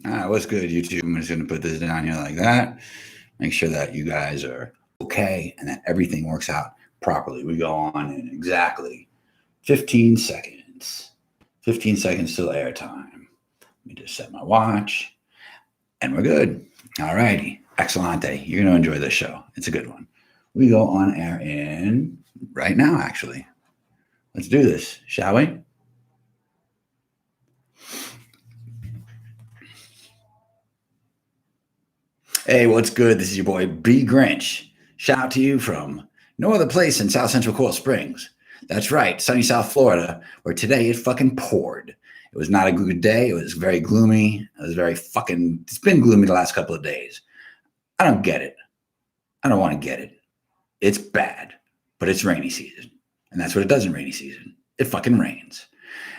What's good, YouTube? I'm just going to put this down here like that. Make sure that you guys are okay and that everything works out properly. We go on in exactly 15 seconds. 15 seconds till airtime. Let me just set my watch and we're good. All righty. Excellente. You're going to enjoy this show. It's a good one. We go on air in right now, actually. Let's do this, shall we? Hey, what's good? This is your boy bGrynch. Shout out to you from no other place in South Central Coral Springs. That's right, sunny South Florida, where today it fucking poured. It was not a good day. It was very gloomy. It's been gloomy the last couple of days. I don't get it. I don't want to get it. It's bad, but it's rainy season. And that's what it does in rainy season. It fucking rains.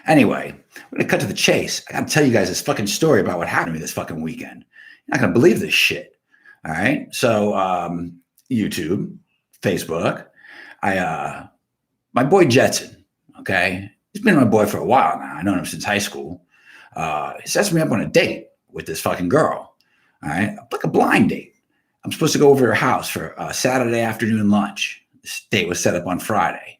Anyway, we're going to cut to the chase. I got to tell you guys this fucking story about what happened to me this fucking weekend. You're not going to believe this shit. All right. So, YouTube, Facebook, my boy Jetson, okay. He's been my boy for a while now. I've known him since high school. He sets me up on a date with this fucking girl. All right. Like a blind date. I'm supposed to go over to her house for a Saturday afternoon lunch. This date was set up on Friday.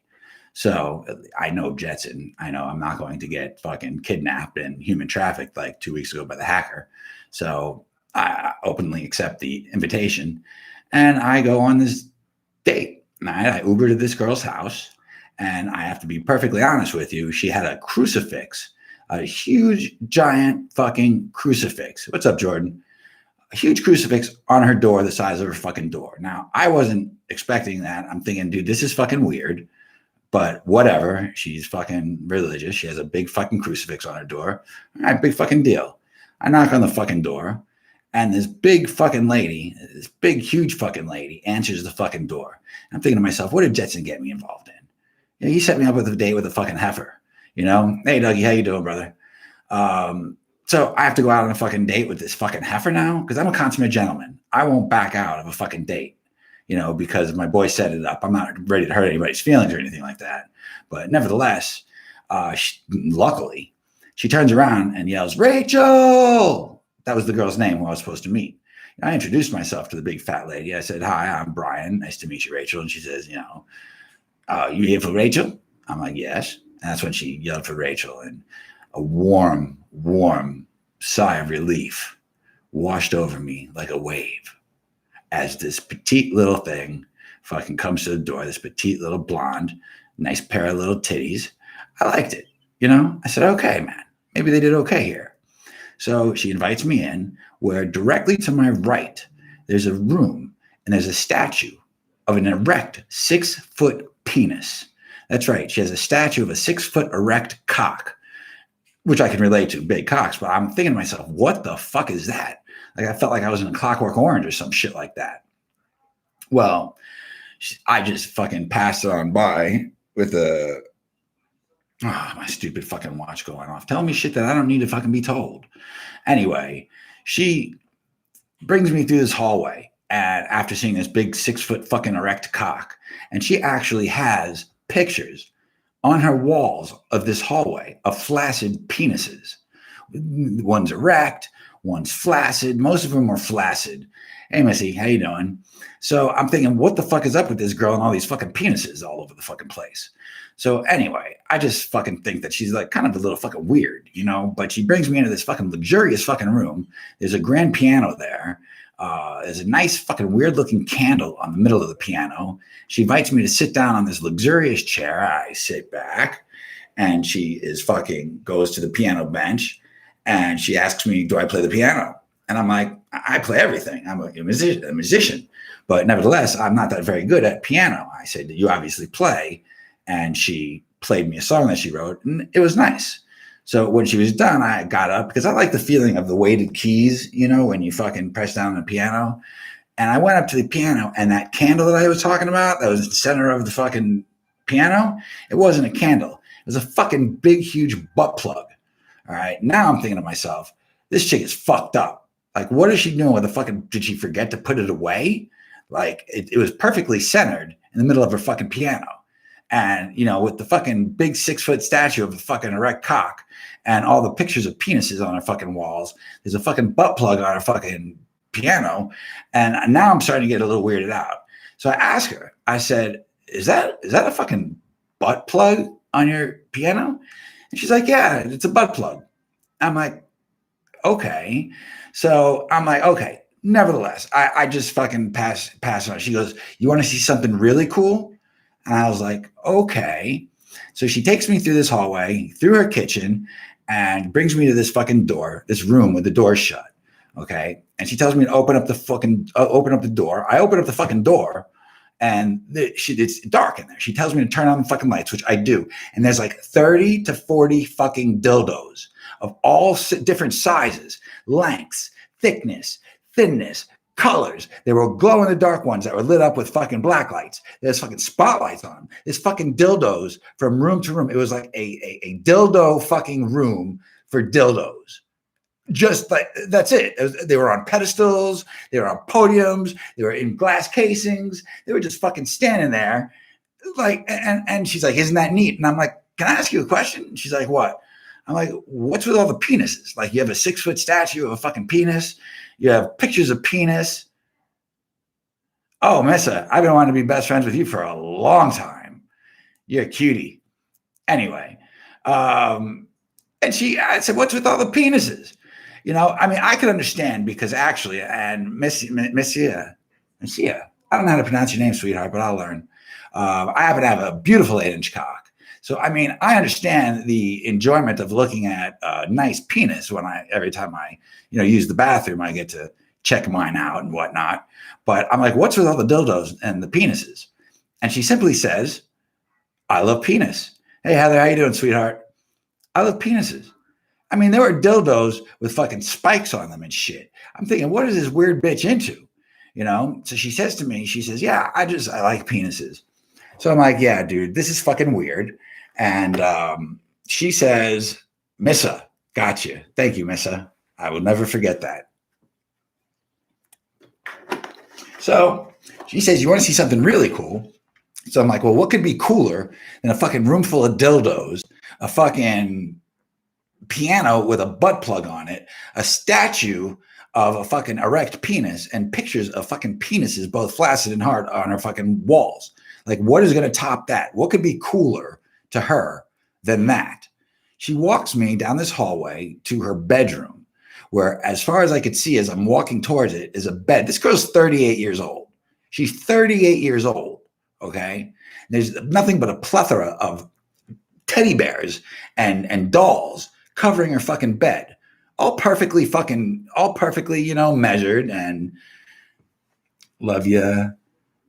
So I know Jetson. I know I'm not going to get fucking kidnapped and human trafficked like 2 weeks ago by the hacker. So I openly accept the invitation and I go on this date. And I Uber to this girl's house. And I have to be perfectly honest with you. She had a crucifix, a huge, giant fucking crucifix. What's up, Jordan? A huge crucifix on her door, the size of her fucking door. Now, I wasn't expecting that. I'm thinking, dude, this is fucking weird. But whatever. She's fucking religious. She has a big fucking crucifix on her door. All right, big fucking deal. I knock on the fucking door. And this big fucking lady, this big, huge fucking lady answers the fucking door. I'm thinking to myself, what did Jetson get me involved in? You know, he set me up with a date with a fucking heifer. You know, hey, Dougie, how you doing, brother? So I have to go out on a fucking date with this fucking heifer now? Because I'm a consummate gentleman. I won't back out of a fucking date, you know, because my boy set it up. I'm not ready to hurt anybody's feelings or anything like that. But nevertheless, luckily, she turns around and yells, Rachel! That was the girl's name who I was supposed to meet. I introduced myself to the big fat lady. I said, hi, I'm Brian. Nice to meet you, Rachel. And she says, you know, you here for Rachel? I'm like, yes. And that's when she yelled for Rachel. And a warm, warm sigh of relief washed over me like a wave as this petite little thing fucking comes to the door, this petite little blonde, nice pair of little titties. I liked it. You know, I said, okay, man, maybe they did okay here. So she invites me in, where directly to my right, there's a room and there's a statue of an erect 6-foot penis. That's right. She has a statue of a 6-foot erect cock, which I can relate to, big cocks. But I'm thinking to myself, what the fuck is that? Like, I felt like I was in a Clockwork Orange or some shit like that. Well, I just fucking passed on by with my stupid fucking watch going off. Telling me shit that I don't need to fucking be told. Anyway, she brings me through this hallway and after seeing this big 6-foot fucking erect cock. And she actually has pictures on her walls of this hallway of flaccid penises. One's erect, one's flaccid. Most of them are flaccid. Hey, Missy, how you doing? So I'm thinking, what the fuck is up with this girl and all these fucking penises all over the fucking place? So anyway, I just fucking think that she's like kind of a little fucking weird, you know, but she brings me into this fucking luxurious fucking room. There's a grand piano there. There's a nice fucking weird looking candle on the middle of the piano. She invites me to sit down on this luxurious chair. I sit back and she is fucking goes to the piano bench and she asks me, do I play the piano? And I'm like, I play everything. I'm a musician, but nevertheless, I'm not that very good at piano. I said, you obviously play. And she played me a song that she wrote, and it was nice. So when she was done, I got up because I like the feeling of the weighted keys, you know, when you fucking press down on the piano. And I went up to the piano, and that candle that I was talking about, that was in the center of the fucking piano, it wasn't a candle. It was a fucking big, huge butt plug. All right. Now I'm thinking to myself, this chick is fucked up. Like, what is she doing with the fucking, did she forget to put it away? Like, it was perfectly centered in the middle of her fucking piano. And, with the fucking big 6-foot statue of a fucking erect cock and all the pictures of penises on her fucking walls. There's a fucking butt plug on her fucking piano. And now I'm starting to get a little weirded out. So I asked her, I said, is that a fucking butt plug on your piano? And she's like, yeah, it's a butt plug. I'm like, okay. So I'm like, okay. Nevertheless, I just fucking pass on. She goes, you want to see something really cool? And I was like, okay. So she takes me through this hallway, through her kitchen, and brings me to this fucking door, this room with the door shut. Okay. And she tells me to open up the door. I open up the fucking door, and it's dark in there. She tells me to turn on the fucking lights, which I do. And there's like 30 to 40 fucking dildos of all different sizes, lengths, thickness, thinness, colors. There were glow in the dark ones that were lit up with fucking black lights. There's fucking spotlights on them. There's fucking dildos from room to room. It was like a dildo fucking room for dildos. Just like, that's it. They were on pedestals. They were on podiums. They were in glass casings. They were just fucking standing there. Like, and she's like, isn't that neat? And I'm like, can I ask you a question? And she's like, what? I'm like, what's with all the penises? Like, you have a 6-foot statue of a fucking penis. You have pictures of penis. Oh, Missa, I've been wanting to be best friends with you for a long time. You're a cutie. Anyway, and I said, what's with all the penises? I mean, I could understand because actually, and Messia, I don't know how to pronounce your name, sweetheart, but I'll learn. I happen to have a beautiful 8-inch cock. So, I mean, I understand the enjoyment of looking at a nice penis every time I, use the bathroom, I get to check mine out and whatnot. But I'm like, what's with all the dildos and the penises? And she simply says, I love penis. Hey, Heather, how you doing, sweetheart? I love penises. I mean, there were dildos with fucking spikes on them and shit. I'm thinking, what is this weird bitch into? So she says to me, yeah, I like penises. So I'm like, yeah, dude, this is fucking weird. And she says, Missa, got you. Thank you, Missa. I will never forget that. So she says, you want to see something really cool? So I'm like, well, what could be cooler than a fucking room full of dildos, a fucking piano with a butt plug on it, a statue of a fucking erect penis, and pictures of fucking penises, both flaccid and hard, on her fucking walls? Like, what is going to top that? What could be cooler to her than that? She walks me down this hallway to her bedroom, where, as far as I could see, as I'm walking towards it, is a bed. This girl's 38 years old. She's 38 years old. Okay. There's nothing but a plethora of teddy bears and dolls covering her fucking bed, all perfectly, measured, and love ya,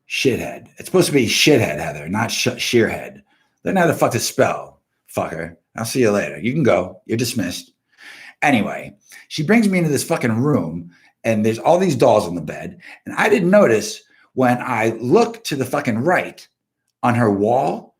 shithead. It's supposed to be shithead, Heather, not sheerhead. Learn how the fuck to spell, fucker. I'll see you later. You can go. You're dismissed. Anyway, she brings me into this fucking room, and there's all these dolls on the bed, and I didn't notice when I look to the fucking right on her wall,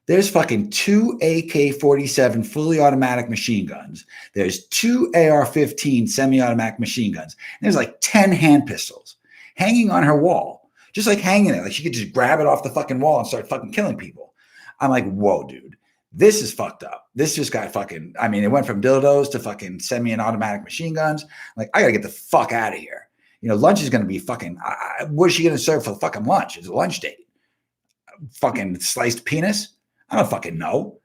there's fucking 2 AK-47 fully automatic machine guns. There's 2 AR-15 semi-automatic machine guns. And there's like 10 hand pistols hanging on her wall, just like hanging there. Like she could just grab it off the fucking wall and start fucking killing people. I'm like, whoa, dude, this is fucked up. This just got fucking, I mean, it went from dildos to fucking semi and automatic machine guns. I'm like, I got to get the fuck out of here. Lunch is going to be fucking, what is she going to serve for the fucking lunch? It's a lunch date. Fucking sliced penis? I don't fucking know.